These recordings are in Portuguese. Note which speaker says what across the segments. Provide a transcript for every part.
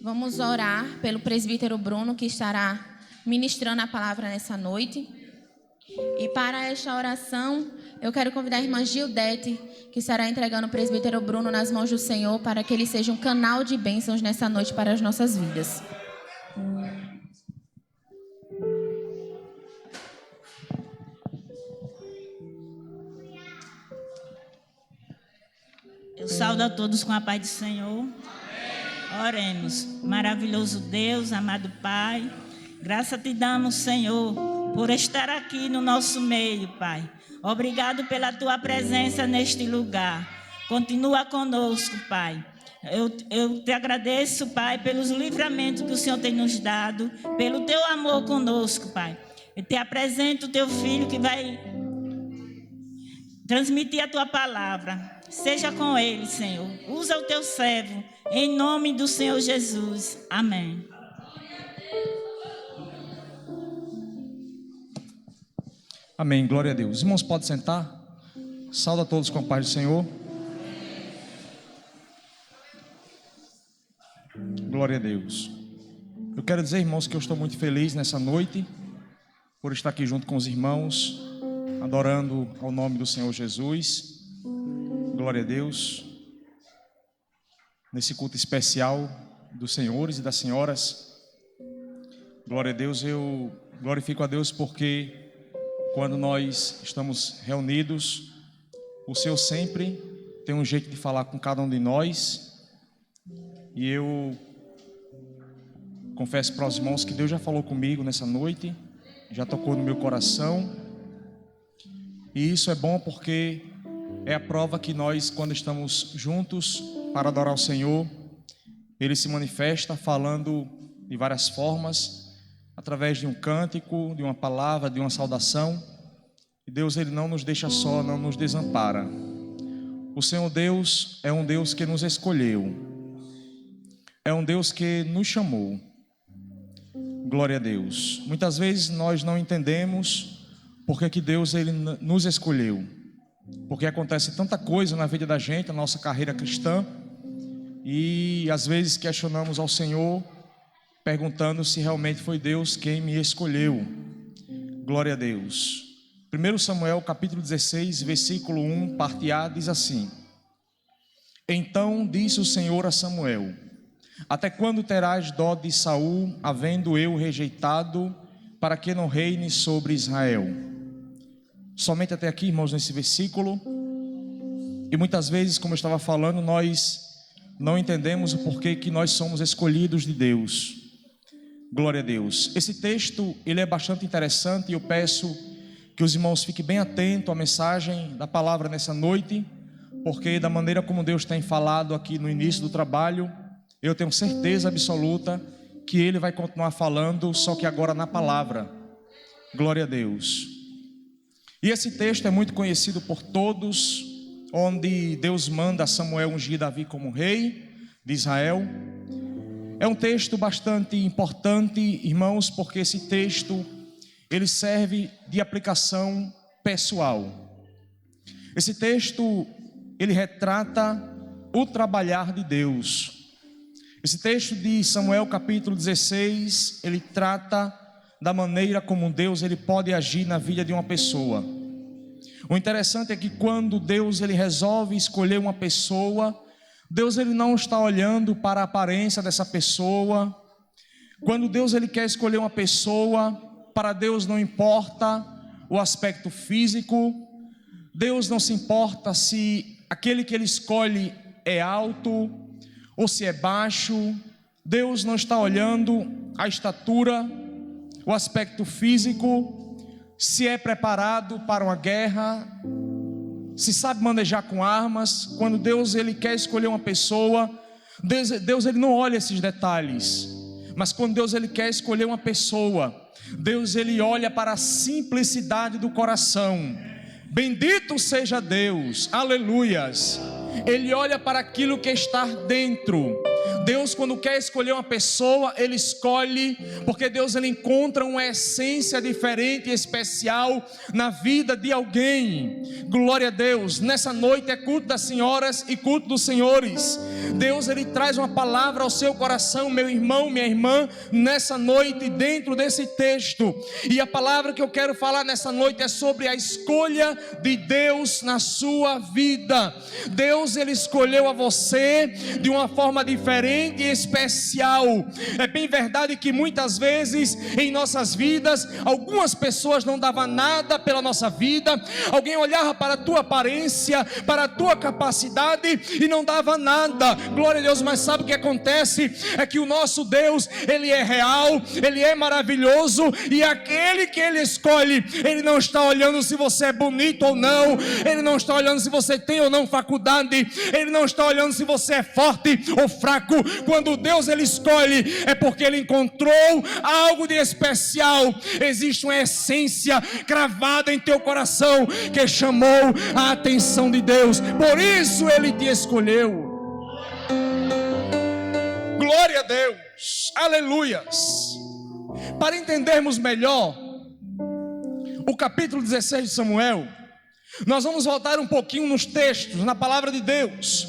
Speaker 1: Vamos orar pelo presbítero Bruno, que estará ministrando a palavra nessa noite. E para esta oração, eu quero convidar a irmã Gildete, que estará entregando o presbítero Bruno nas mãos do Senhor, para que ele seja um canal de bênçãos nessa noite para as nossas vidas.
Speaker 2: Eu saúdo a todos com a paz do Senhor. Oremos. Maravilhoso Deus, amado Pai, graça te damos, Senhor, por estar aqui no nosso meio, Pai. Obrigado pela tua presença neste lugar. Continua conosco, Pai. Eu te agradeço, Pai, pelos livramentos que o Senhor tem nos dado, pelo teu amor conosco, Pai. Eu te apresento o teu filho que vai transmitir a tua palavra. Seja com ele, Senhor. Usa o teu servo, em nome do Senhor Jesus. Amém.
Speaker 3: Amém, glória a Deus. Irmãos, pode sentar. Saúde a todos com a paz do Senhor. Glória a Deus. Eu quero dizer, irmãos, que eu estou muito feliz nessa noite por estar aqui junto com os irmãos, adorando ao nome do Senhor Jesus. Glória a Deus. Nesse culto especial dos senhores e das senhoras. Glória a Deus. Eu glorifico a Deus porque quando nós estamos reunidos, o Senhor sempre tem um jeito de falar com cada um de nós. E eu confesso para os irmãos que Deus já falou comigo nessa noite, já tocou no meu coração. E isso é bom porque é a prova que nós, quando estamos juntos para adorar o Senhor, Ele se manifesta falando de várias formas, através de um cântico, de uma palavra, de uma saudação. E Deus, Ele não nos deixa só, não nos desampara. O Senhor Deus é um Deus que nos escolheu, é um Deus que nos chamou. Glória a Deus. Muitas vezes nós não entendemos porque que Deus Ele nos escolheu, porque acontece tanta coisa na vida da gente, na nossa carreira cristã, e às vezes questionamos ao Senhor, perguntando se realmente foi Deus quem me escolheu. Glória a Deus. 1 Samuel capítulo 16, versículo 1, parte A, diz assim: Então disse o Senhor a Samuel: Até quando terás dó de Saul, havendo eu rejeitado, para que não reine sobre Israel? Somente até aqui, irmãos, nesse versículo. E muitas vezes, como eu estava falando, nós não entendemos o porquê que nós somos escolhidos de Deus. Glória a Deus. Esse texto, ele é bastante interessante e eu peço que os irmãos fiquem bem atentos à mensagem da palavra nessa noite, porque da maneira como Deus tem falado aqui no início do trabalho, eu tenho certeza absoluta que Ele vai continuar falando, só que agora na palavra. Glória a Deus. E esse texto é muito conhecido por todos, onde Deus manda Samuel ungir Davi como rei de Israel. É um texto bastante importante, irmãos, porque esse texto, ele serve de aplicação pessoal. Esse texto, ele retrata o trabalhar de Deus. Esse texto de Samuel capítulo 16, ele trata da maneira como Deus ele pode agir na vida de uma pessoa. O interessante é que quando Deus ele resolve escolher uma pessoa, Deus ele não está olhando para a aparência dessa pessoa. Quando Deus ele quer escolher uma pessoa, para Deus não importa o aspecto físico. Deus não se importa se aquele que ele escolhe é alto ou se é baixo. Deus não está olhando a estatura, o aspecto físico, se é preparado para uma guerra, se sabe manejar com armas. Quando Deus ele quer escolher uma pessoa, Deus ele não olha esses detalhes. Mas quando Deus ele quer escolher uma pessoa, Deus ele olha para a simplicidade do coração. Bendito seja Deus, aleluias. Ele olha para aquilo que está dentro. Deus, quando quer escolher uma pessoa, Ele escolhe, porque Deus ele encontra uma essência diferente e especial na vida de alguém. Glória a Deus. Nessa noite é culto das senhoras e culto dos senhores. Deus, Ele traz uma palavra ao seu coração, meu irmão, minha irmã, nessa noite, dentro desse texto. E a palavra que eu quero falar nessa noite é sobre a escolha de Deus na sua vida. Deus, Ele escolheu a você de uma forma diferente e especial. É bem verdade que muitas vezes em nossas vidas, algumas pessoas não davam nada pela nossa vida, alguém olhava para a tua aparência, para a tua capacidade e não dava nada. Glória a Deus. Mas sabe o que acontece? É que o nosso Deus, Ele é real, Ele é maravilhoso, e aquele que Ele escolhe, Ele não está olhando se você é bonito ou não, Ele não está olhando se você tem ou não faculdade, Ele não está olhando se você é forte ou fraco. Quando Deus, Ele escolhe, é porque Ele encontrou algo de especial. Existe uma essência cravada em teu coração que chamou a atenção de Deus, por isso Ele te escolheu. Glória a Deus, aleluias. Para entendermos melhor o capítulo 16 de Samuel, nós vamos voltar um pouquinho nos textos, na palavra de Deus.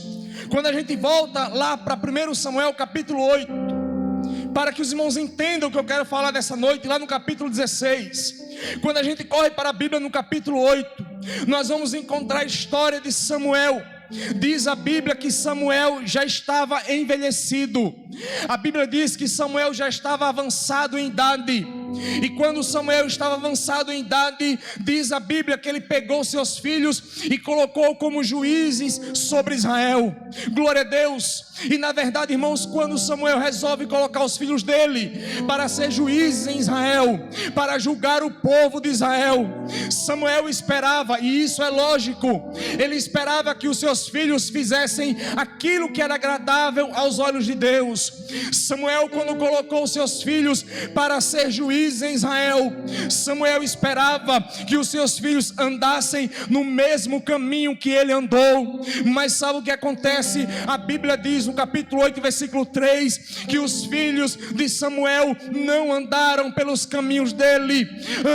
Speaker 3: Quando a gente volta lá para 1 Samuel capítulo 8, para que os irmãos entendam o que eu quero falar nessa noite, lá no capítulo 16. Quando a gente corre para a Bíblia no capítulo 8, nós vamos encontrar a história de Samuel. Diz a Bíblia que Samuel já estava envelhecido. A Bíblia diz que Samuel já estava avançado em idade. E quando Samuel estava avançado em idade, diz a Bíblia que ele pegou seus filhos e colocou como juízes sobre Israel. Glória a Deus. E na verdade, irmãos, quando Samuel resolve colocar os filhos dele para ser juízes em Israel, para julgar o povo de Israel, Samuel esperava, e isso é lógico, ele esperava que os seus filhos fizessem aquilo que era agradável aos olhos de Deus. Samuel, quando colocou os seus filhos para ser juízes em Israel, Samuel esperava que os seus filhos andassem no mesmo caminho que ele andou. Mas sabe o que acontece? A Bíblia diz no capítulo 8, versículo 3, que os filhos de Samuel não andaram pelos caminhos dele,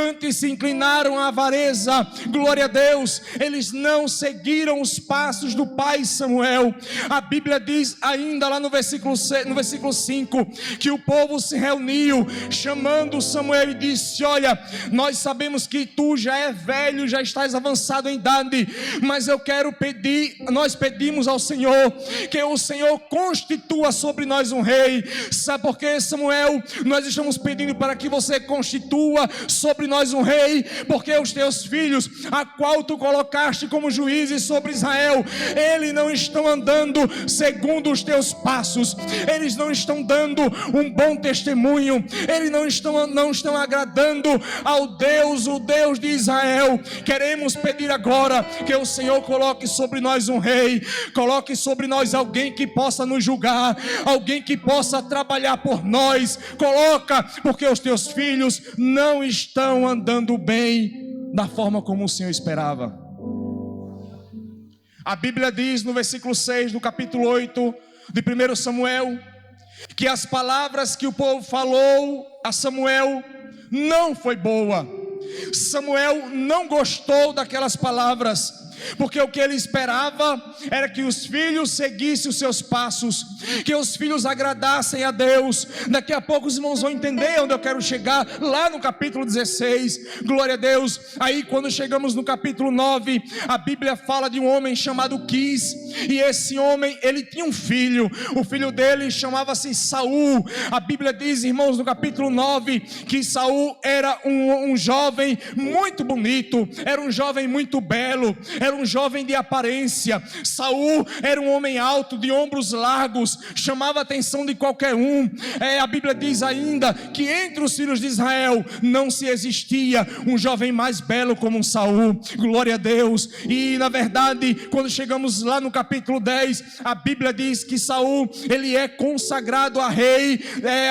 Speaker 3: antes se inclinaram à avareza. Glória a Deus. Eles não seguiram os passos do pai Samuel. A Bíblia diz ainda lá no versículo 5, que o povo se reuniu, chamando Samuel, e disse: olha, nós sabemos que tu já é velho, já estás avançado em idade, mas nós pedimos ao Senhor que o Senhor constitua sobre nós um rei. Sabe por quê, Samuel? Nós estamos pedindo para que você constitua sobre nós um rei, porque os teus filhos, a qual tu colocaste como juízes sobre Israel, eles não estão andando segundo os teus passos, eles não estão dando um bom testemunho, eles não estão agradando ao Deus, o Deus de Israel. Queremos pedir agora que o Senhor coloque sobre nós um rei, coloque sobre nós alguém que possa nos julgar, alguém que possa trabalhar por nós. Coloca, porque os teus filhos não estão andando bem da forma como o Senhor esperava. A Bíblia diz no versículo 6 do capítulo 8 de 1 Samuel, que as palavras que o povo falou a Samuel não foi boa. Samuel não gostou daquelas palavras, porque o que ele esperava era que os filhos seguissem os seus passos, que os filhos agradassem a Deus. Daqui a pouco os irmãos vão entender onde eu quero chegar, lá no capítulo 16, glória a Deus. Aí quando chegamos no capítulo 9, a Bíblia fala de um homem chamado Quis, e esse homem, ele tinha um filho, o filho dele chamava-se Saul. A Bíblia diz, irmãos, no capítulo 9, que Saul era um jovem muito bonito, era um jovem muito belo, era um jovem de aparência. Saul era um homem alto, de ombros largos, chamava a atenção de qualquer um. A Bíblia diz ainda que entre os filhos de Israel não se existia um jovem mais belo como um Saul. Glória a Deus. E na verdade, quando chegamos lá no capítulo 10, a Bíblia diz que Saul, ele é consagrado a rei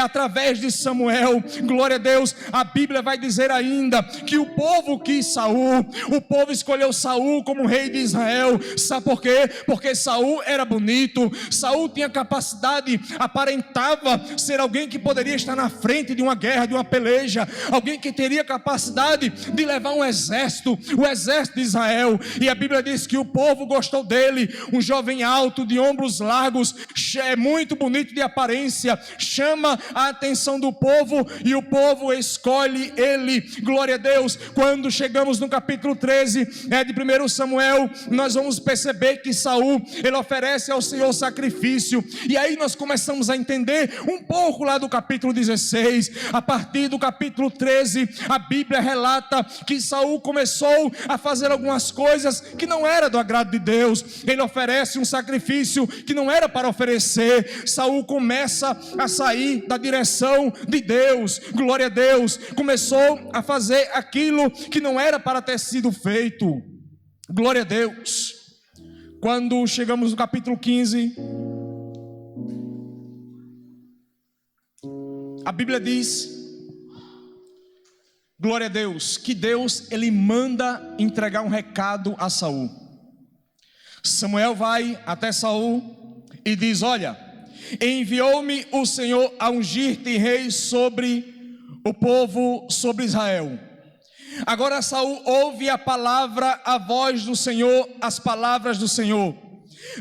Speaker 3: através de Samuel. Glória a Deus. A Bíblia vai dizer ainda que o povo quis Saul, o povo escolheu Saul como rei de Israel. Sabe por quê? Porque Saul era bonito, Saul tinha capacidade, aparentava ser alguém que poderia estar na frente de uma guerra, de uma peleja, alguém que teria capacidade de levar um exército, o exército de Israel. E a Bíblia diz que o povo gostou dele, um jovem alto, de ombros largos, é muito bonito de aparência, chama a atenção do povo e o povo escolhe ele. Glória a Deus. Quando chegamos no capítulo 13 de 1 Samuel, nós vamos perceber que Saul, ele oferece ao Senhor sacrifício, e aí nós começamos a entender um pouco lá do capítulo 16, a partir do capítulo 13, a Bíblia relata que Saul começou a fazer algumas coisas que não era do agrado de Deus. Ele oferece um sacrifício que não era para oferecer. Saul começa a sair da direção de Deus, glória a Deus, começou a fazer aquilo que não era para ter sido feito, glória a Deus. Quando chegamos no capítulo 15, a Bíblia diz, glória a Deus, que Deus, ele manda entregar um recado a Saul. Samuel vai até Saul e diz: olha, enviou-me o Senhor a ungir-te rei sobre o povo, sobre Israel. Agora Saul ouve a palavra, a voz do Senhor, as palavras do Senhor.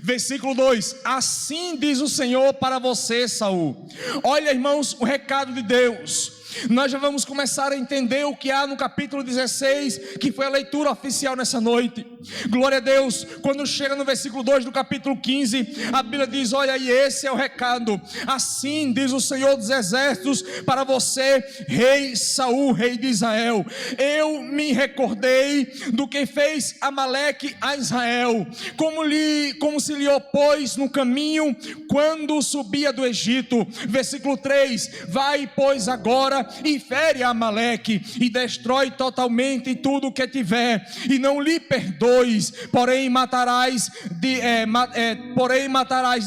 Speaker 3: Versículo 2: assim diz o Senhor para você, Saul. Olha, irmãos, o recado de Deus. Nós já vamos começar a entender o que há no capítulo 16, que foi a leitura oficial nessa noite. Glória a Deus. Quando chega no versículo 2 do capítulo 15, a Bíblia diz: olha, e esse é o recado. Assim diz o Senhor dos Exércitos para você, rei Saul, rei de Israel: eu me recordei do que fez Amaleque a Israel, como se lhe opôs no caminho quando subia do Egito. Versículo 3: vai, pois, agora e fere a Amaleque e destrói totalmente tudo o que tiver, e não lhe perdoes, porém matarás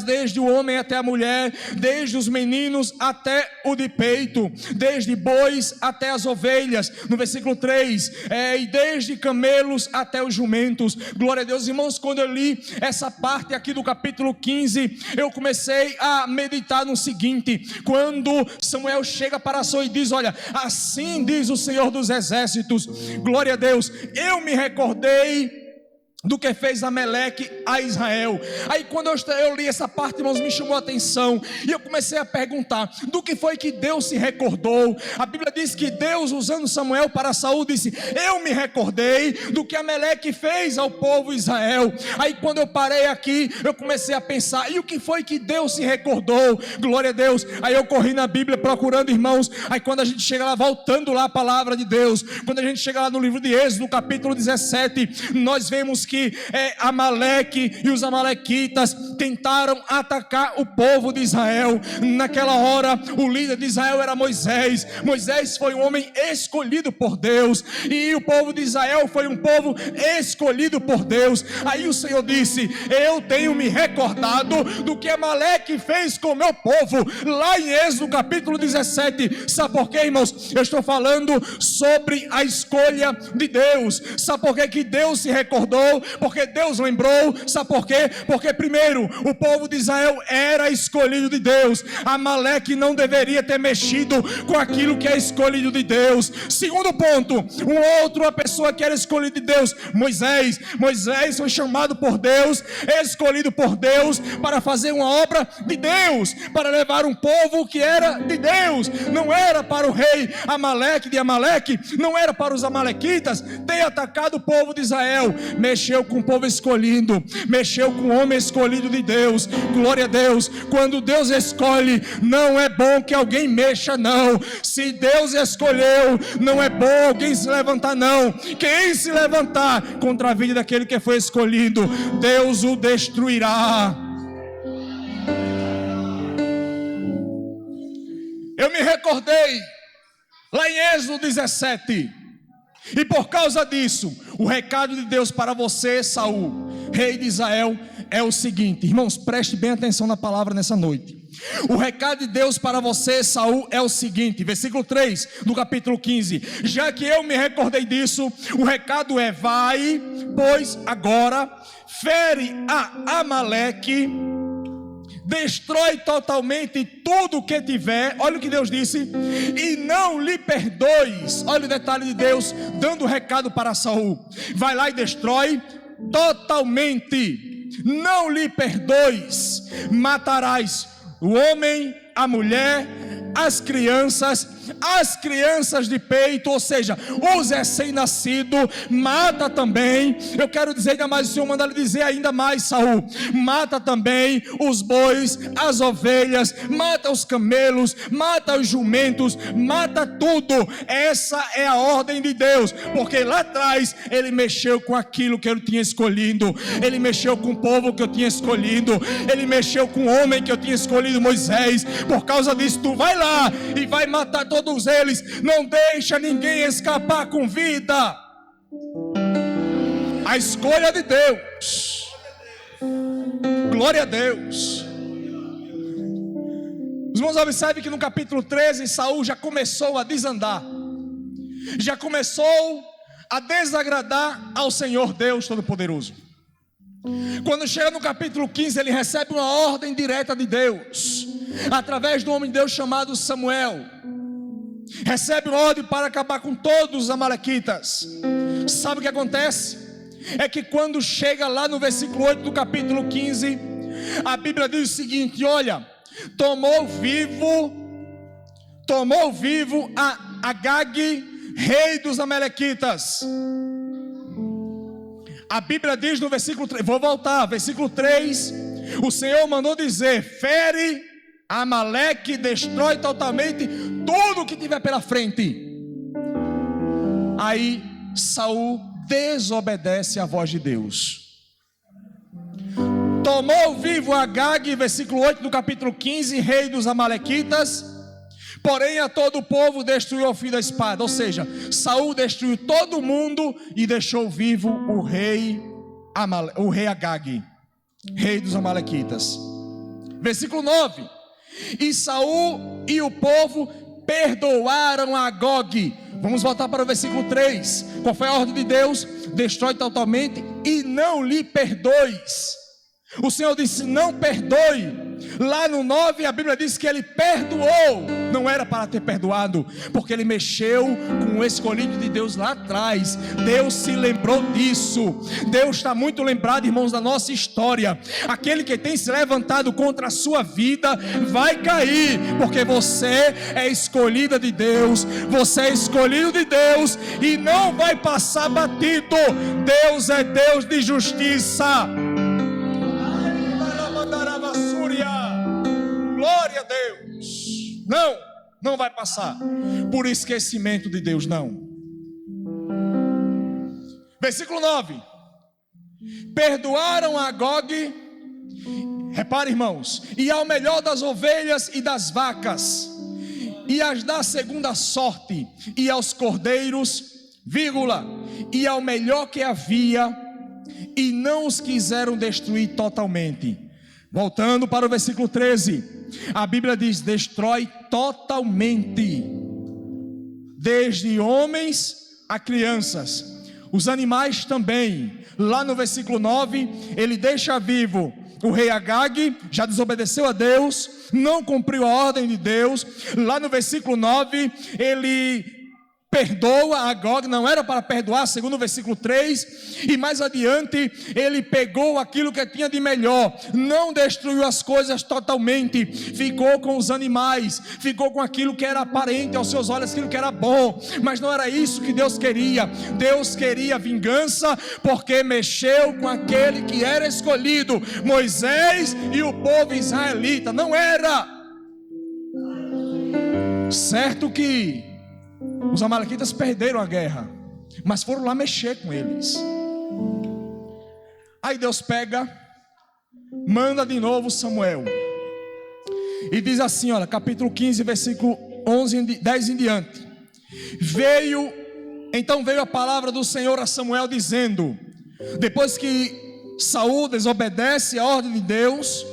Speaker 3: desde o homem até a mulher, desde os meninos até o de peito, desde bois até as ovelhas. No versículo 3, e desde camelos até os jumentos. Glória a Deus, irmãos. Quando eu li essa parte aqui do capítulo 15, eu comecei a meditar no seguinte: quando Samuel chega para Saul e diz: olha, assim diz o Senhor dos Exércitos, glória a Deus, eu me recordei do que fez Amaleque a Israel. Aí quando eu li essa parte, irmãos, me chamou a atenção, e eu comecei a perguntar: do que foi que Deus se recordou? A Bíblia diz que Deus, usando Samuel para Saul, disse: eu me recordei do que Amaleque fez ao povo Israel. Aí quando eu parei aqui, eu comecei a pensar: e o que foi que Deus se recordou? Glória a Deus. Aí eu corri na Bíblia procurando, irmãos. Aí quando a gente chega lá, voltando lá a palavra de Deus, quando a gente chega lá no livro de Êxodo, no capítulo 17, nós vemos que Amaleque e os amalequitas tentaram atacar o povo de Israel. Naquela hora, o líder de Israel era Moisés. Moisés foi um homem escolhido por Deus, e o povo de Israel foi um povo escolhido por Deus. Aí o Senhor disse: eu tenho me recordado do que Amaleque fez com o meu povo, lá em Êxodo capítulo 17. Sabe por quê, irmãos? Eu estou falando sobre a escolha de Deus. Sabe por que Deus se recordou? Porque Deus lembrou. Sabe por quê? Porque primeiro, o povo de Israel era escolhido de Deus. Amaleque não deveria ter mexido com aquilo que é escolhido de Deus. Segundo ponto, uma pessoa que era escolhida de Deus, Moisés. Moisés foi chamado por Deus, escolhido por Deus para fazer uma obra de Deus, para levar um povo que era de Deus. Não era para o rei Amaleque de Amaleque, não era para os amalequitas ter atacado o povo de Israel. Mexeu com o povo escolhido, mexeu com o homem escolhido de Deus. Glória a Deus. Quando Deus escolhe, não é bom que alguém mexa, não. Se Deus escolheu, não é bom alguém se levantar, não. Quem se levantar contra a vida daquele que foi escolhido, Deus o destruirá. Eu me recordei lá em Êxodo 17, e por causa disso, o recado de Deus para você, Saul, rei de Israel, é o seguinte: irmãos, preste bem atenção na palavra nessa noite. O recado de Deus para você, Saul, é o seguinte, versículo 3 do capítulo 15: já que eu me recordei disso, o recado é: vai, pois agora, fere a Amaleque, destrói totalmente tudo o que tiver. Olha o que Deus disse: e não lhe perdoes. Olha o detalhe de Deus dando o recado para Saul: vai lá e destrói totalmente, não lhe perdoes, matarás o homem, a mulher, as crianças de peito, ou seja, os recém-nascidos, mata também. Eu quero dizer ainda mais, o Senhor manda lhe dizer ainda mais, Saul: mata também os bois, as ovelhas, mata os camelos, mata os jumentos, mata tudo. Essa é a ordem de Deus, porque lá atrás ele mexeu com aquilo que eu tinha escolhido, ele mexeu com o povo que eu tinha escolhido, ele mexeu com o homem que eu tinha escolhido, Moisés. Por causa disso, tu vai lá e vai matar todos eles, não deixa ninguém escapar com vida. A escolha de Deus. Glória a Deus. Os irmãos observem que no capítulo 13 Saul já começou a desandar, já começou a desagradar ao Senhor Deus Todo-Poderoso. Quando chega no capítulo 15, ele recebe uma ordem direta de Deus, através do homem de Deus chamado Samuel. Recebe uma ordem para acabar com todos os amalequitas. Sabe o que acontece? É que quando chega lá no versículo 8 do capítulo 15, a Bíblia diz o seguinte: olha, tomou vivo a Agag, rei dos amalequitas. A Bíblia diz no versículo 3, vou voltar, versículo 3, o Senhor mandou dizer: fere Amaleque, destrói totalmente tudo que tiver pela frente. Aí Saul desobedece à voz de Deus. Tomou vivo Agag, versículo 8 do capítulo 15, rei dos amalequitas, porém a todo o povo destruiu ao fim da espada. Ou seja, Saul destruiu todo mundo e deixou vivo o rei Agag, rei dos amalequitas. Versículo 9: e Saul e o povo perdoaram a Agag. Vamos voltar para o versículo 3. Qual foi a ordem de Deus? Destrói totalmente e não lhe perdoes. O Senhor disse: não perdoe. Lá no 9 a Bíblia diz que ele perdoou. Não era para ter perdoado, porque ele mexeu com o escolhido de Deus lá atrás. Deus se lembrou disso. Deus está muito lembrado, irmãos, da nossa história. Aquele que tem se levantado contra a sua vida vai cair, porque você é escolhida de Deus, você é escolhido de Deus e não vai passar batido. Deus é Deus de justiça. Glória a Deus. Não vai passar por esquecimento de Deus, não. Versículo 9: perdoaram a Agag, repare, irmãos, e ao melhor das ovelhas e das vacas, e as da segunda sorte, e aos cordeiros, e ao melhor que havia, e não os quiseram destruir totalmente. Voltando para o versículo 13, a Bíblia diz: destrói totalmente, desde homens a crianças, os animais também. Lá no versículo 9, ele deixa vivo o rei Agag, já desobedeceu a Deus, não cumpriu a ordem de Deus. Lá no versículo 9, ele perdoa a Agag, não era para perdoar, segundo o versículo 3, e mais adiante, ele pegou aquilo que tinha de melhor, não destruiu as coisas totalmente, ficou com os animais, ficou com aquilo que era aparente aos seus olhos, aquilo que era bom, mas não era isso que Deus queria. Deus queria vingança, porque mexeu com aquele que era escolhido, Moisés e o povo israelita. Não era certo que os amalequitas perderam a guerra, mas foram lá mexer com eles. Aí Deus pega, manda de novo Samuel, e diz assim, olha, capítulo 15, versículo 10 em diante. Então veio a palavra do Senhor a Samuel dizendo, depois que Saul desobedece a ordem de Deus,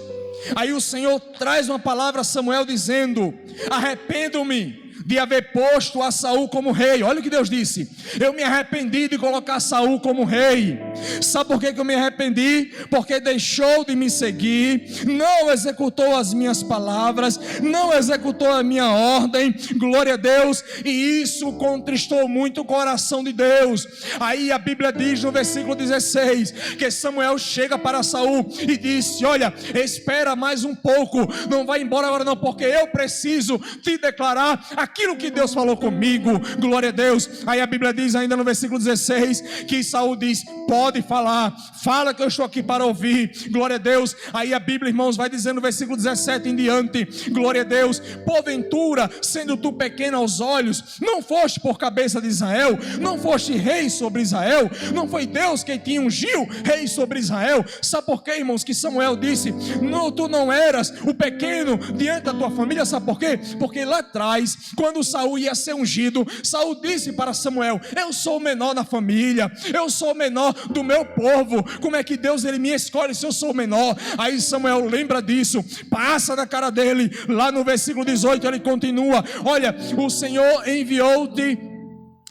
Speaker 3: Aí o Senhor traz uma palavra a Samuel dizendo: arrependo-me de haver posto a Saul como rei. Olha o que Deus disse: eu me arrependi de colocar Saul como rei. Sabe por que eu me arrependi? Porque deixou de me seguir, não executou as minhas palavras, não executou a minha ordem. Glória a Deus. E isso contristou muito o coração de Deus. Aí a Bíblia diz no versículo 16 que Samuel chega para Saul e disse: olha, espera mais um pouco, não vai embora agora não, porque eu preciso te declarar aquilo que Deus falou comigo. Glória a Deus. Aí a Bíblia diz ainda no versículo 16 que Saul diz: pode falar, fala que eu estou aqui para ouvir. Glória a Deus. Aí a Bíblia, irmãos, vai dizer no versículo 17 em diante: glória a Deus, porventura, sendo tu pequeno aos olhos, não foste por cabeça de Israel, não foste rei sobre Israel, não foi Deus quem te ungiu rei sobre Israel. Sabe por quê, irmãos, que Samuel disse: não, tu não eras o pequeno diante da tua família? Sabe por quê? Porque lá atrás, quando Saul ia ser ungido, Saul disse para Samuel: eu sou o menor na família, eu sou o menor do meu povo, como é que Deus ele me escolhe se eu sou o menor? Aí Samuel lembra disso, passa na cara dele. Lá no versículo 18 ele continua: olha, o Senhor enviou-te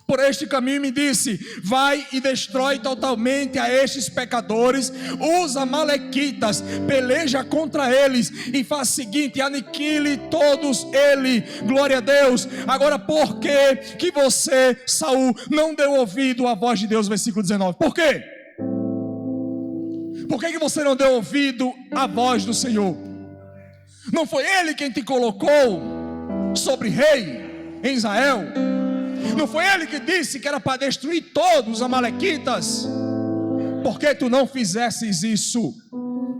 Speaker 3: por este caminho e me disse: vai e destrói totalmente a estes pecadores, os amalequitas, peleja contra eles e faz o seguinte: aniquile todos eles. Glória a Deus. Agora, por que você, Saul, não deu ouvido à voz de Deus? Versículo 19, por quê? Por que você não deu ouvido à voz do Senhor? Não foi Ele quem te colocou sobre rei em Israel? Não foi Ele que disse que era para destruir todos os amalequitas? Por que tu não fizesses isso?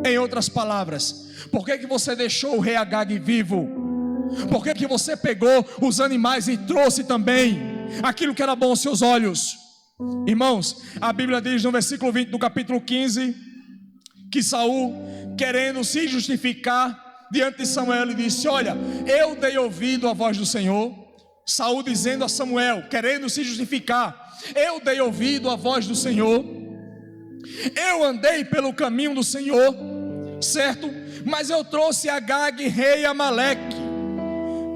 Speaker 3: Em outras palavras, por que você deixou o rei Agag vivo? Por que você pegou os animais e trouxe também aquilo que era bom aos seus olhos? Irmãos, a Bíblia diz no versículo 20 do capítulo 15 que Saul, querendo se justificar diante de Samuel, ele disse: olha, eu dei ouvido à voz do Senhor. Saul dizendo a Samuel, querendo se justificar: eu dei ouvido à voz do Senhor, eu andei pelo caminho do Senhor, certo? Mas eu trouxe Agag, rei Amaleque.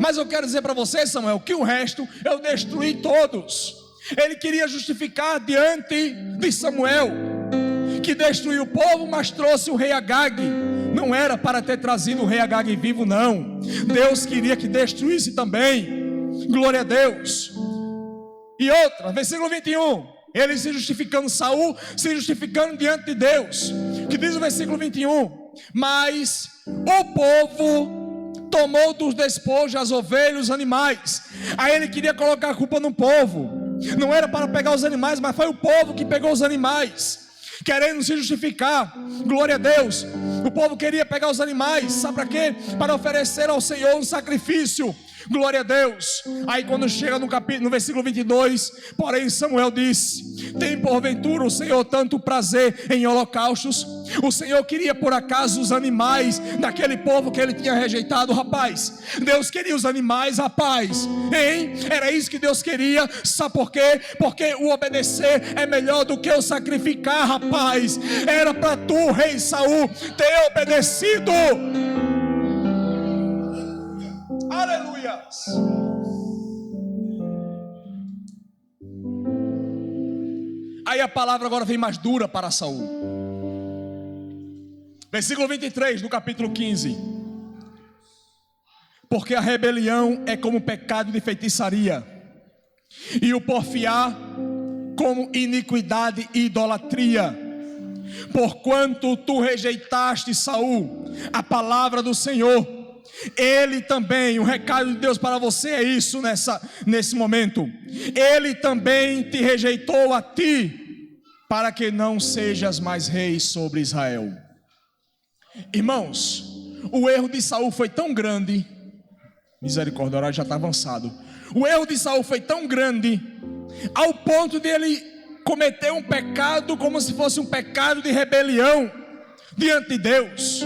Speaker 3: Mas eu quero dizer para você, Samuel, que o resto eu destruí todos. Ele queria justificar diante de Samuel que destruiu o povo, mas trouxe o rei Agag. Não era para ter trazido o rei Agag vivo, não. Deus queria que destruísse também. Glória a Deus. E outra, versículo 21, ele se justificando, Saul se justificando diante de Deus, que diz o versículo 21: mas o povo tomou dos despojos as ovelhas, os animais. Aí ele queria colocar a culpa no povo. Não era para pegar os animais, mas foi o povo que pegou os animais, querendo se justificar. Glória a Deus. O povo queria pegar os animais, sabe para quê? Para oferecer ao Senhor um sacrifício. Glória a Deus. Aí quando chega no versículo 22, porém Samuel disse: tem porventura o Senhor tanto prazer em holocaustos? O Senhor queria por acaso os animais daquele povo que ele tinha rejeitado? Rapaz, Deus queria os animais, rapaz, hein? Era isso que Deus queria. Sabe por quê? Porque o obedecer é melhor do que o sacrificar, rapaz. Era para tu, rei Saul, ter obedecido. Aleluia. Aí a palavra agora vem mais dura para Saul. Versículo 23 do capítulo 15: porque a rebelião é como pecado de feitiçaria, e o porfiar como iniquidade e idolatria. Porquanto tu rejeitaste, Saul, a palavra do Senhor, ele também, o recado de Deus para você é isso nesse momento: ele também te rejeitou a ti, para que não sejas mais rei sobre Israel. Irmãos, o erro de Saul foi tão grande, misericórdia, o horário já está avançado. O erro de Saul foi tão grande, ao ponto de ele cometer um pecado como se fosse um pecado de rebelião diante de Deus.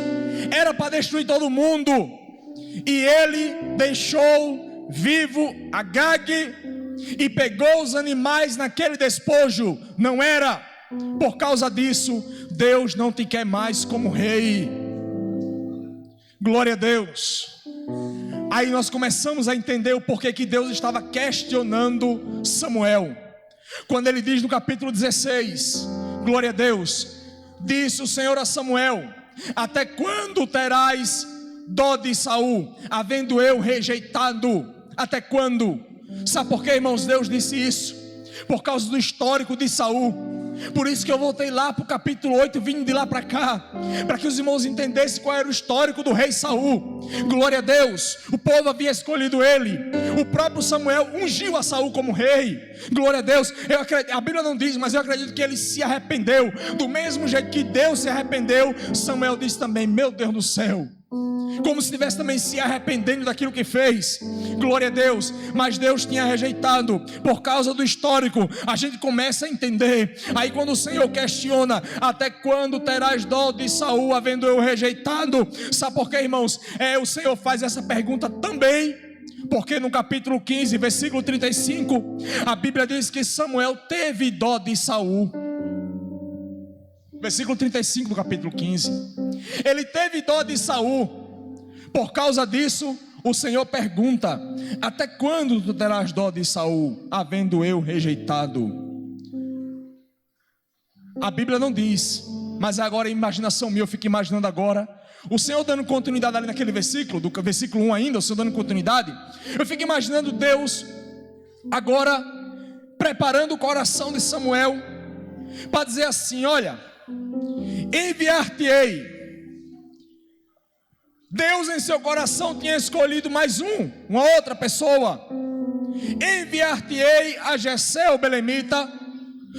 Speaker 3: Era para destruir todo mundo. E ele deixou vivo Agag e pegou os animais naquele despojo. Não era por causa disso, Deus não te quer mais como rei. Glória a Deus. Aí nós começamos a entender o porquê que Deus estava questionando Samuel. Quando ele diz no capítulo 16, glória a Deus, disse o Senhor a Samuel: até quando terás dó de Saul, havendo eu rejeitado? Até quando? Sabe por quê, irmãos? Deus disse isso por causa do histórico de Saul. Por isso que eu voltei lá para o capítulo 8, vindo de lá para cá, para que os irmãos entendessem qual era o histórico do rei Saul. Glória a Deus, o povo havia escolhido ele, o próprio Samuel ungiu a Saul como rei. Glória a Deus. A Bíblia não diz, mas eu acredito que ele se arrependeu. Do mesmo jeito que Deus se arrependeu, Samuel disse também: meu Deus do céu, como se estivesse também se arrependendo daquilo que fez. Glória a Deus. Mas Deus tinha rejeitado. Por causa do histórico, a gente começa a entender. Aí quando o Senhor questiona: até quando terás dó de Saul, havendo eu rejeitado? Sabe por quê, irmãos? O Senhor faz essa pergunta também porque no capítulo 15, versículo 35, a Bíblia diz que Samuel teve dó de Saul. Versículo 35 do capítulo 15. Ele teve dó de Saul. Por causa disso, o Senhor pergunta: até quando tu terás dó de Saul, havendo eu rejeitado? A Bíblia não diz, mas agora a imaginação minha, eu fico imaginando agora o Senhor dando continuidade ali naquele versículo, do versículo 1 ainda, o Senhor dando continuidade. Eu fico imaginando Deus agora preparando o coração de Samuel para dizer assim: olha, enviar-te-ei. Deus em seu coração tinha escolhido mais uma outra pessoa. Enviar-te-ei a Jessé o belemita.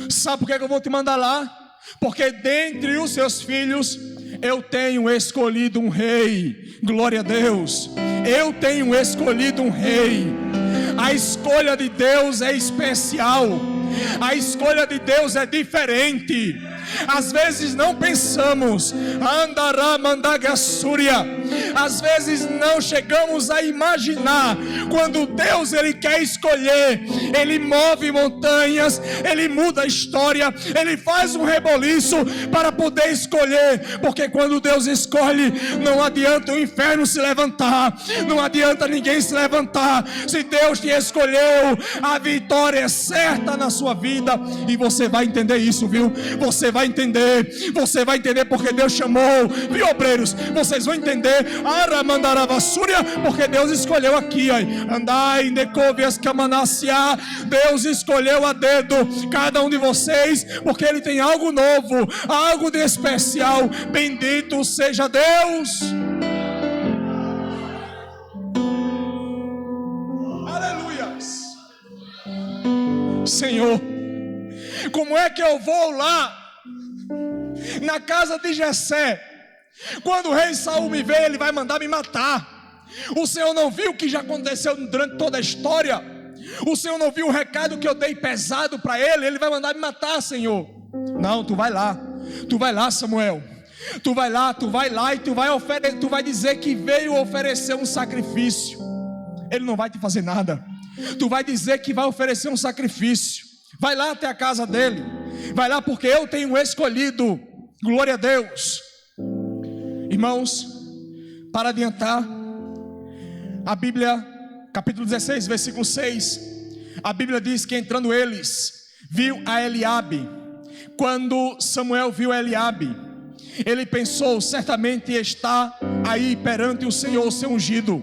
Speaker 3: Sabe por que eu vou te mandar lá? Porque dentre os seus filhos eu tenho escolhido um rei. Glória a Deus. Eu tenho escolhido um rei. A escolha de Deus é especial. A escolha de Deus é diferente. Às vezes não pensamos, às vezes não chegamos a imaginar. Quando Deus ele quer escolher, Ele move montanhas, Ele muda a história, Ele faz um reboliço para poder escolher. Porque quando Deus escolhe, não adianta o inferno se levantar, não adianta ninguém se levantar. Se Deus te escolheu, a vitória é certa na sua vida. E você vai entender isso, viu? Você vai entender porque Deus chamou, viu, obreiros? Vocês vão entender, porque Deus escolheu aqui, andai, decovias, camanacia. Deus escolheu a dedo cada um de vocês, porque Ele tem algo novo, algo de especial. Bendito seja Deus. Aleluias. Senhor, como é que eu vou lá na casa de Jessé? Quando o rei Saul me vê, ele vai mandar me matar. O Senhor não viu o que já aconteceu durante toda a história? O Senhor não viu o recado que eu dei pesado para ele? Ele vai mandar me matar, Senhor. Não, tu vai lá, Samuel. Tu vai lá e tu vai dizer que veio oferecer um sacrifício. Ele não vai te fazer nada. Tu vai dizer que vai oferecer um sacrifício. Vai lá até a casa dele. Vai lá, porque eu tenho escolhido. Glória a Deus. Irmãos, para adiantar, a Bíblia, capítulo 16, versículo 6, a Bíblia diz que entrando eles, viu a Eliabe. Quando Samuel viu a Eliabe, ele pensou: certamente está aí perante o Senhor, o seu ungido.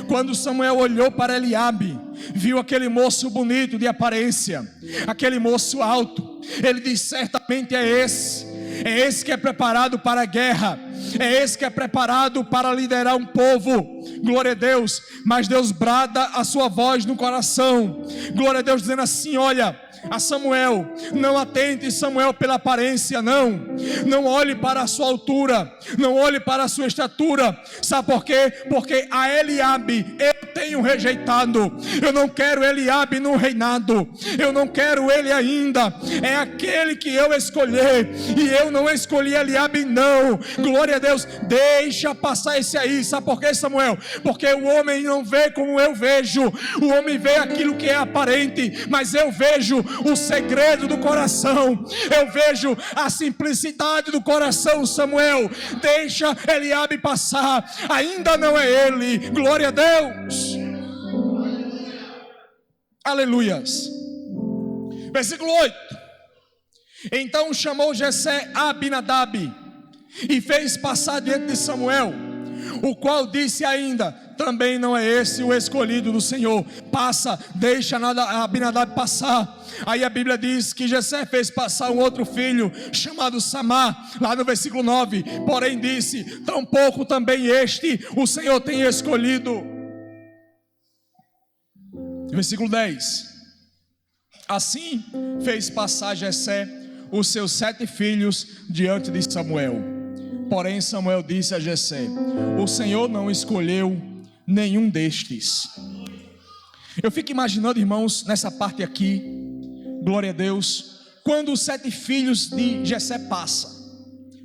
Speaker 3: Quando Samuel olhou para Eliabe, viu aquele moço bonito de aparência, aquele moço alto. Ele disse: certamente é esse que é preparado para a guerra, é esse que é preparado para liderar um povo. Glória a Deus. Mas Deus brada a sua voz no coração. Glória a Deus, dizendo assim: olha, a Samuel, não atente Samuel pela aparência, não olhe para a sua altura, não olhe para a sua estatura. Sabe por quê? Porque a Eliabe eu tenho rejeitado. Eu não quero Eliabe no reinado, eu não quero ele ainda. É aquele que eu escolher, e eu não escolhi Eliabe, não. Glória a Deus. Deixa passar esse aí. Sabe por quê, Samuel? Porque o homem não vê como eu vejo. O homem vê aquilo que é aparente, mas eu vejo o segredo do coração, eu vejo a simplicidade do coração. Samuel, deixa Eliabe passar, ainda não é ele. Glória a Deus. Aleluias. Versículo 8. Então chamou Jessé a Abinadab e fez passar diante de Samuel, o qual disse ainda: também não é esse o escolhido do Senhor. Passa, deixa Abinadab passar. Aí a Bíblia diz que Jessé fez passar um outro filho chamado Samar, lá no versículo 9. Porém disse: tampouco também este o Senhor tem escolhido. Versículo 10. Assim fez passar Jessé os seus 7 filhos diante de Samuel. Porém Samuel disse a Jessé: o Senhor não escolheu nenhum destes. Eu fico imaginando, irmãos, nessa parte aqui, glória a Deus, quando os 7 filhos de Jessé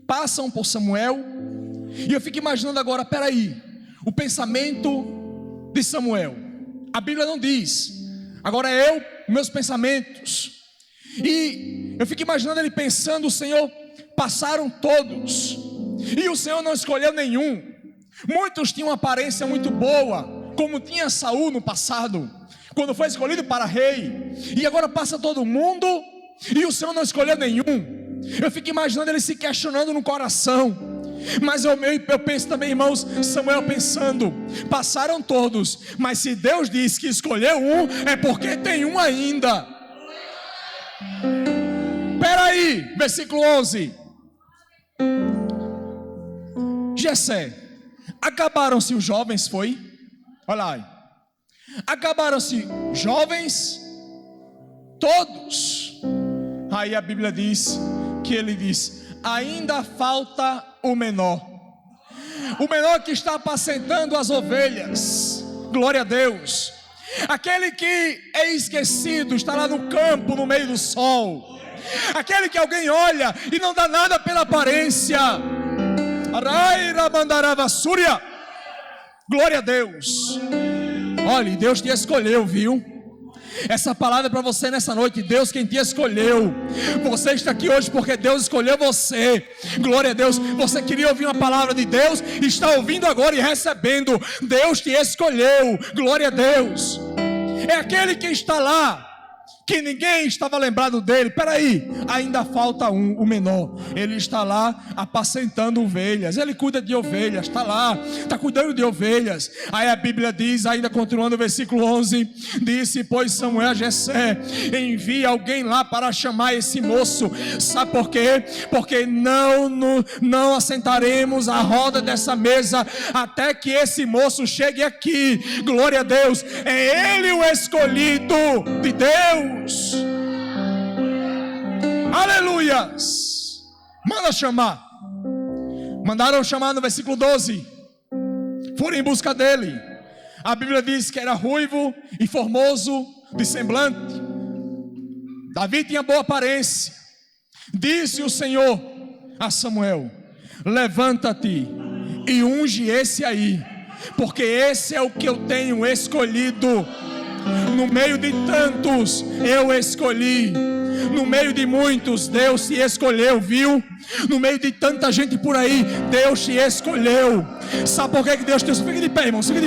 Speaker 3: passam por Samuel, e eu fico imaginando agora, peraí, o pensamento de Samuel. A Bíblia não diz, agora meus pensamentos. E eu fico imaginando ele pensando: o Senhor, passaram todos, e o Senhor não escolheu nenhum. Muitos tinham uma aparência muito boa, como tinha Saul no passado, quando foi escolhido para rei, e agora passa todo mundo, e o Senhor não escolheu nenhum. Eu fico imaginando ele se questionando no coração. Mas eu penso também, irmãos, Samuel pensando: passaram todos, mas se Deus diz que escolheu um, é porque tem um ainda. Peraí, versículo 11. Jessé, acabaram-se os jovens, foi? Olha aí. Acabaram-se jovens, todos. Aí a Bíblia diz que ele diz: ainda falta o menor que está apacentando as ovelhas. Glória a Deus. Aquele que é esquecido, está lá no campo, no meio do sol. Aquele que alguém olha e não dá nada pela aparência. Glória a Deus. Olha, Deus te escolheu, viu? Essa palavra é para você nessa noite. Deus quem te escolheu. Você está aqui hoje porque Deus escolheu você. Glória a Deus. Você queria ouvir uma palavra de Deus, está ouvindo agora e recebendo. Deus te escolheu. Glória a Deus. É aquele que está lá, que ninguém estava lembrado dele. Peraí, ainda falta um, o menor. Ele está lá apacentando ovelhas. Ele cuida de ovelhas, está lá, está cuidando de ovelhas. Aí a Bíblia diz, ainda continuando o versículo 11: disse, pois Samuel a Jessé: envia alguém lá para chamar esse moço. Sabe por quê? Porque não assentaremos a roda dessa mesa até que esse moço chegue aqui. Glória a Deus. É ele o escolhido de Deus. Aleluias. Manda chamar. Mandaram chamar no versículo 12. Foram em busca dele. A Bíblia diz que era ruivo e formoso de semblante. Davi tinha boa aparência. Disse o Senhor a Samuel: levanta-te e unge esse aí, porque esse é o que eu tenho escolhido. No meio de tantos eu escolhi. No meio de muitos Deus te escolheu, viu? No meio de tanta gente por aí, Deus te escolheu. Sabe por que Deus te escolheu? Fique de pé, irmãos, fique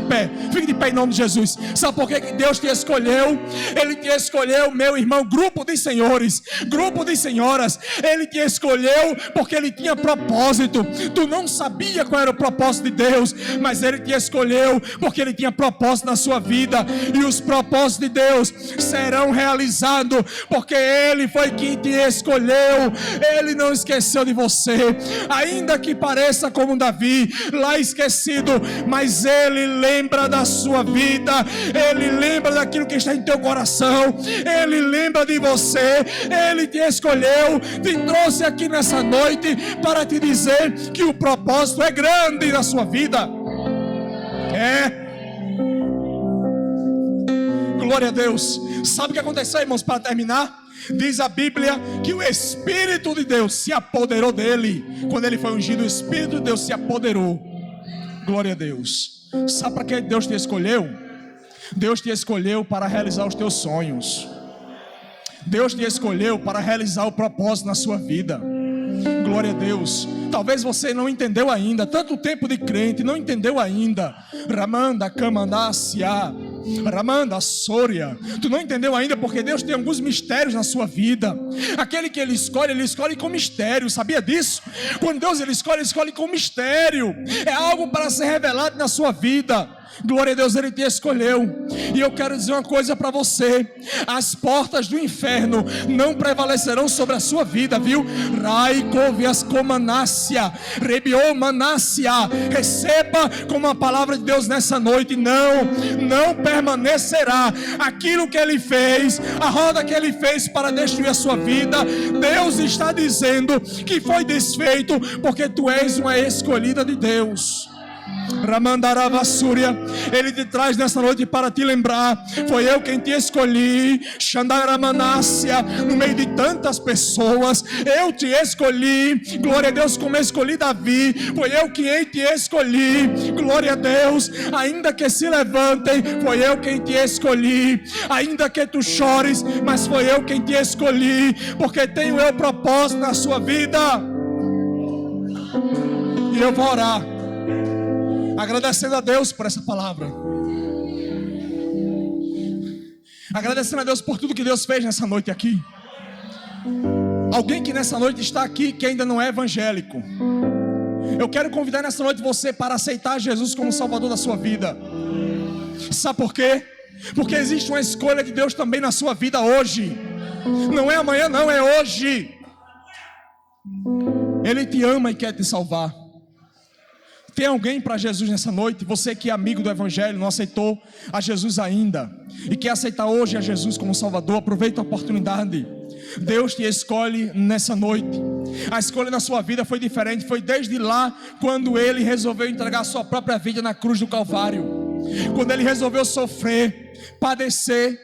Speaker 3: de pé em nome de Jesus. Sabe por que Deus te escolheu? Ele te escolheu, meu irmão, grupo de senhores, grupo de senhoras. Ele te escolheu porque Ele tinha propósito. Tu não sabia qual era o propósito de Deus, mas Ele te escolheu porque Ele tinha propósito na sua vida. E os propósitos de Deus serão realizados porque Ele foi quem te escolheu. Ele não esqueceu de você, ainda que pareça como Davi, lá esquecido, mas Ele lembra da sua vida. Ele lembra daquilo que está em teu coração. Ele lembra de você. Ele te escolheu, te trouxe aqui nessa noite para te dizer que o propósito é grande na sua vida. Glória a Deus. Sabe o que aconteceu, irmãos, para terminar? Diz a Bíblia que o Espírito de Deus se apoderou dele. Quando ele foi ungido, o Espírito de Deus se apoderou. Glória a Deus. Sabe para que Deus te escolheu? Deus te escolheu para realizar os teus sonhos. Deus te escolheu para realizar o propósito na sua vida. Glória a Deus. Talvez você não entendeu ainda, tanto tempo de crente, não entendeu ainda. Ramanda Kamandasia, Ramanda Soria. Tu não entendeu ainda porque Deus tem alguns mistérios na sua vida. Aquele que Ele escolhe com mistério. Sabia disso? Quando Deus Ele escolhe com mistério. É algo para ser revelado na sua vida. Glória a Deus, Ele te escolheu. E eu quero dizer uma coisa para você: as portas do inferno não prevalecerão sobre a sua vida, viu? Raicovias comanácia, rebiou manácia. Receba como a palavra de Deus nessa noite. Não permanecerá aquilo que Ele fez, a roda que Ele fez para destruir a sua vida. Deus está dizendo que foi desfeito, porque tu és uma escolhida de Deus. Ramandaravasúria, Ele te traz nessa noite para te lembrar: foi eu quem te escolhi. Xandaramanácia, no meio de tantas pessoas, eu te escolhi. Glória a Deus, como escolhi Davi, foi eu quem te escolhi. Glória a Deus, ainda que se levantem, foi eu quem te escolhi. Ainda que tu chores, mas foi eu quem te escolhi, porque tenho eu propósito na sua vida. E eu vou orar agradecendo a Deus por essa palavra, agradecendo a Deus por tudo que Deus fez nessa noite aqui. Alguém que nessa noite está aqui que ainda não é evangélico, eu quero convidar nessa noite você para aceitar Jesus como Salvador da sua vida. Sabe por quê? Porque existe uma escolha de Deus também na sua vida hoje. Não é amanhã, não, é hoje. Ele te ama e quer te salvar. Tem alguém para Jesus nessa noite? Você que é amigo do Evangelho, não aceitou a Jesus ainda e quer aceitar hoje a Jesus como Salvador, aproveita a oportunidade. Deus te escolhe nessa noite. A escolha na sua vida foi diferente. Foi desde lá quando Ele resolveu entregar a sua própria vida na cruz do Calvário. Quando Ele resolveu sofrer, padecer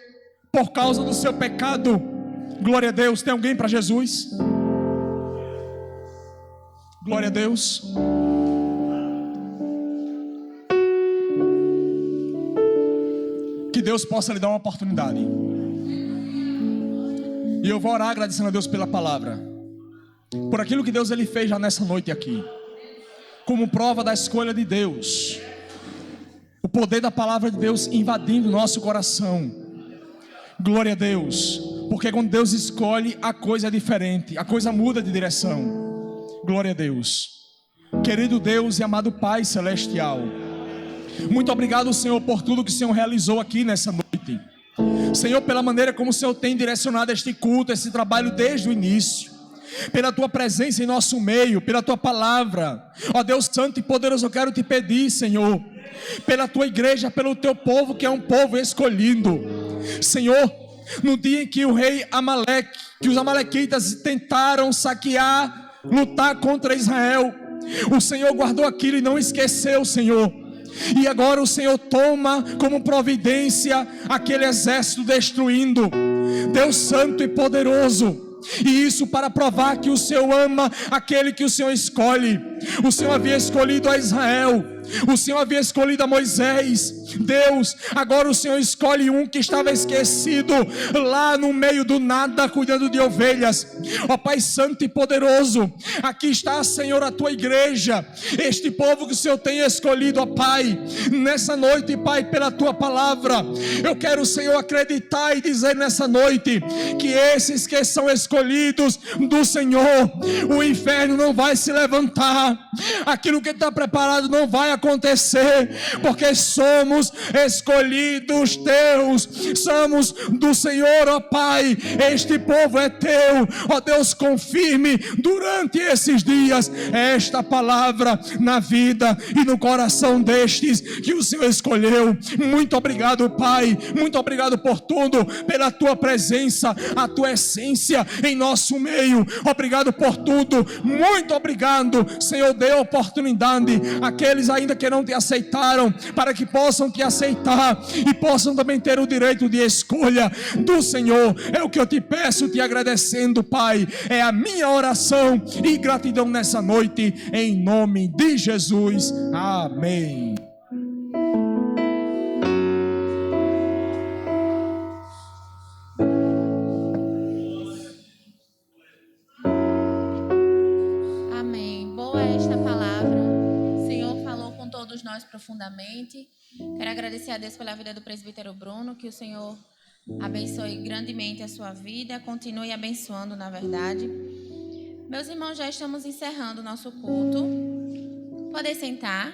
Speaker 3: por causa do seu pecado. Glória a Deus. Tem alguém para Jesus? Glória a Deus. Que Deus possa lhe dar uma oportunidade. E eu vou orar agradecendo a Deus pela palavra, por aquilo que Deus Ele fez já nessa noite aqui, como prova da escolha de Deus. O poder da palavra de Deus invadindo o nosso coração. Glória a Deus. Porque quando Deus escolhe, a coisa é diferente, a coisa muda de direção. Glória a Deus. Querido Deus e amado Pai Celestial, muito obrigado, Senhor, por tudo que o Senhor realizou aqui nessa noite. Senhor, pela maneira como o Senhor tem direcionado este culto, esse trabalho desde o início, pela Tua presença em nosso meio, pela Tua palavra. Ó Deus Santo e Poderoso, eu quero te pedir, Senhor, pela Tua igreja, pelo Teu povo, que é um povo escolhido. Senhor, no dia em que o rei Amaleque, que os amalequitas tentaram saquear, lutar contra Israel, o Senhor guardou aquilo e não esqueceu, Senhor. E agora o Senhor toma como providência aquele exército destruindo. Deus Santo e Poderoso, e isso para provar que o Senhor ama aquele que o Senhor escolhe. O Senhor havia escolhido a Israel, o Senhor havia escolhido a Moisés. Deus, agora o Senhor escolhe um que estava esquecido lá no meio do nada, cuidando de ovelhas. Ó Pai Santo e Poderoso, aqui está, Senhor, a Tua igreja, este povo que o Senhor tem escolhido, ó Pai, nessa noite, Pai, pela Tua palavra. Eu quero, Senhor, acreditar e dizer nessa noite que esses que são escolhidos do Senhor, o inferno não vai se levantar, aquilo que está preparado não vai acontecer, porque somos escolhidos Teus, somos do Senhor, ó Pai. Este povo é Teu, ó Deus. Confirme durante esses dias esta palavra na vida e no coração destes que o Senhor escolheu. Muito obrigado, Pai, muito obrigado por tudo, pela Tua presença, a Tua essência em nosso meio. Obrigado por tudo, muito obrigado, Senhor. Dê oportunidade àqueles ainda que não Te aceitaram, para que possam Te aceitar e possam também ter o direito de escolha do Senhor. É o que eu Te peço, te agradecendo, Pai. É a minha oração e gratidão nessa noite, em nome de Jesus. Amém.
Speaker 1: mais profundamente. Quero agradecer a Deus pela vida do presbítero Bruno, que o Senhor abençoe grandemente a sua vida, continue abençoando, na verdade. Meus irmãos, já estamos encerrando o nosso culto. Podem sentar.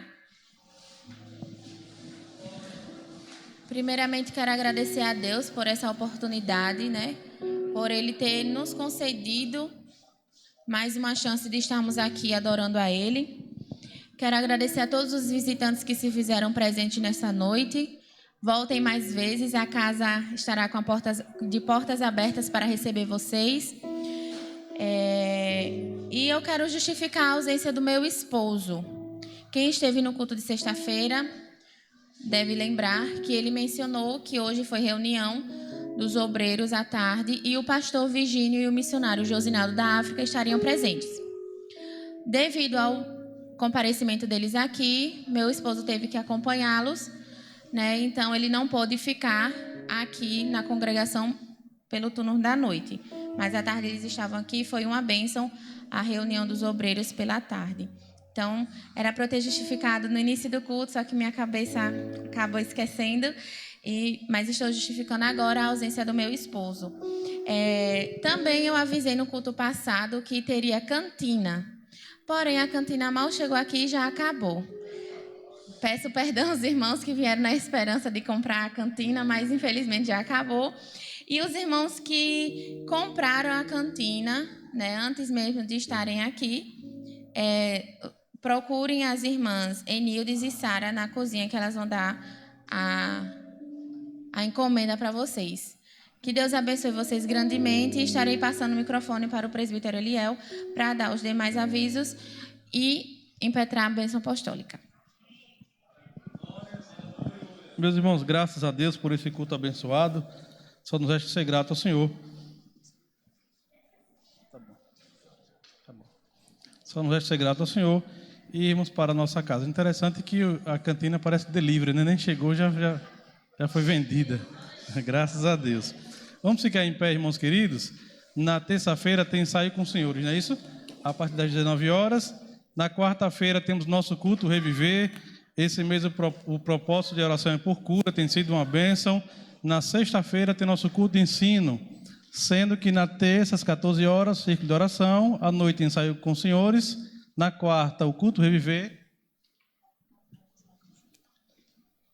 Speaker 1: Primeiramente, quero agradecer a Deus por essa oportunidade, né? Por Ele ter nos concedido mais uma chance de estarmos aqui adorando a Ele. Quero agradecer a todos os visitantes que se fizeram presentes nessa noite. Voltem mais vezes, a casa estará com de portas abertas para receber vocês. E eu quero justificar a ausência do meu esposo. Quem esteve no culto de sexta-feira deve lembrar que ele mencionou que hoje foi reunião dos obreiros à tarde e o pastor Virgínio e o missionário Josinaldo da África estariam presentes. Devido ao comparecimento deles aqui, meu esposo teve que acompanhá-los, né? Então ele não pôde ficar aqui na congregação pelo turno da noite. Mas à tarde eles estavam aqui, foi uma bênção a reunião dos obreiros pela tarde. Então, era para eu ter justificado no início do culto, só que minha cabeça acabou esquecendo, mas estou justificando agora a ausência do meu esposo. Também eu avisei no culto passado que teria cantina, porém a cantina mal chegou aqui e já acabou. Peço perdão aos irmãos que vieram na esperança de comprar a cantina, mas infelizmente já acabou. E os irmãos que compraram a cantina, né, antes mesmo de estarem aqui, procurem as irmãs Enildes e Sara na cozinha, que elas vão dar a encomenda para vocês. Que Deus abençoe vocês grandemente. Estarei passando o microfone para o presbítero Eliel para dar os demais avisos e impetrar a bênção apostólica.
Speaker 4: Meus irmãos, graças a Deus por esse culto abençoado. Só nos resta ser grato ao Senhor. Só nos resta ser grato ao Senhor e irmos para a nossa casa. Interessante que a cantina parece delivery, né? Nem chegou, já foi vendida. Graças a Deus. Vamos ficar em pé, irmãos queridos. Na terça-feira tem ensaio com os senhores, não é isso? A partir das 19 horas. Na quarta-feira temos nosso culto Reviver. Esse mês o propósito de oração é por cura, tem sido uma bênção. Na sexta-feira tem nosso culto de ensino, sendo que na terça, às 14 horas, círculo de oração, à noite ensaio com os senhores, na quarta, o culto Reviver,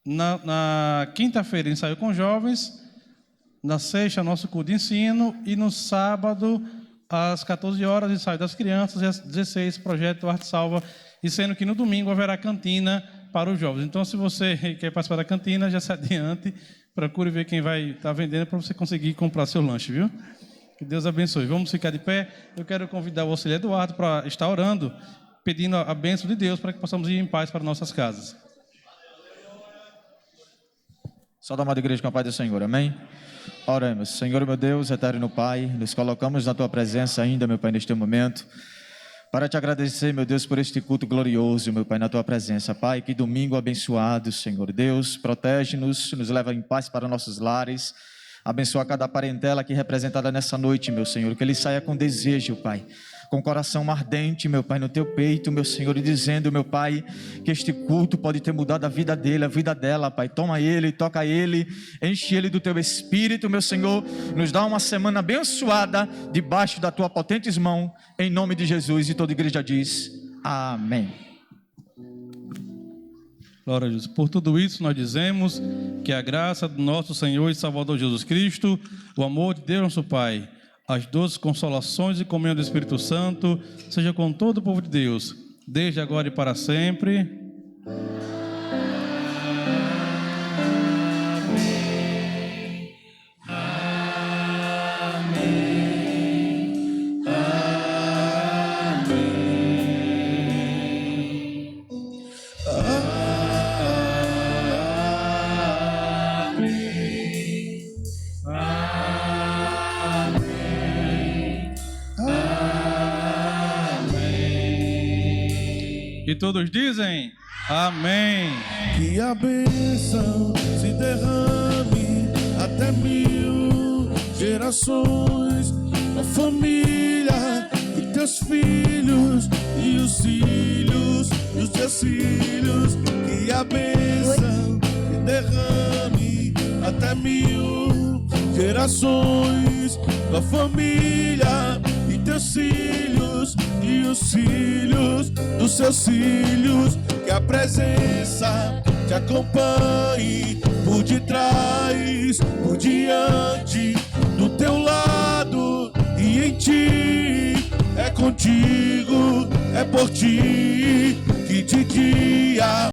Speaker 4: na quinta-feira, ensaio com jovens, na sexta, nosso culto de ensino, e no sábado, às 14 horas, ensaio das crianças, e às 16, projeto Arte Salva, e sendo que no domingo haverá cantina para os jovens. Então, se você quer participar da cantina, já se adiante, procure ver quem vai estar vendendo para você conseguir comprar seu lanche, viu? Que Deus abençoe. Vamos ficar de pé. Eu quero convidar o auxiliar Eduardo para estar orando, pedindo a bênção de Deus para que possamos ir em paz para nossas casas.
Speaker 5: Saúde, amada igreja, com a paz do Senhor, amém? Oremos. Senhor, meu Deus, eterno Pai, nos colocamos na Tua presença ainda, meu Pai, neste momento, para te agradecer, meu Deus, por este culto glorioso, meu Pai, na Tua presença. Pai, que domingo abençoado, Senhor Deus, protege-nos, nos leva em paz para nossos lares, abençoa cada parentela aqui representada nessa noite, meu Senhor, que ele saia com desejo, Pai, com coração ardente, meu Pai, no Teu peito, meu Senhor, e dizendo, meu Pai, que este culto pode ter mudado a vida dele, a vida dela, Pai. Toma ele, toca ele, enche ele do Teu Espírito, meu Senhor, nos dá uma semana abençoada, debaixo da Tua potentes mãos, em nome de Jesus, e toda a igreja diz, amém.
Speaker 4: Glória a Deus. Por tudo isso nós dizemos que a graça do nosso Senhor e Salvador Jesus Cristo, o amor de Deus nosso Pai, as doces consolações e comunhão do Espírito Santo, seja com todo o povo de Deus, desde agora e para sempre. E todos dizem, amém.
Speaker 6: Que a bênção se derrame até 1000 gerações, a família e teus filhos e os filhos dos teus filhos, que a bênção se derrame até 1000 gerações, tua família e teus filhos e os filhos dos seus filhos, que a presença te acompanhe por detrás, por diante, do teu lado e em ti. É contigo, é por ti que de dia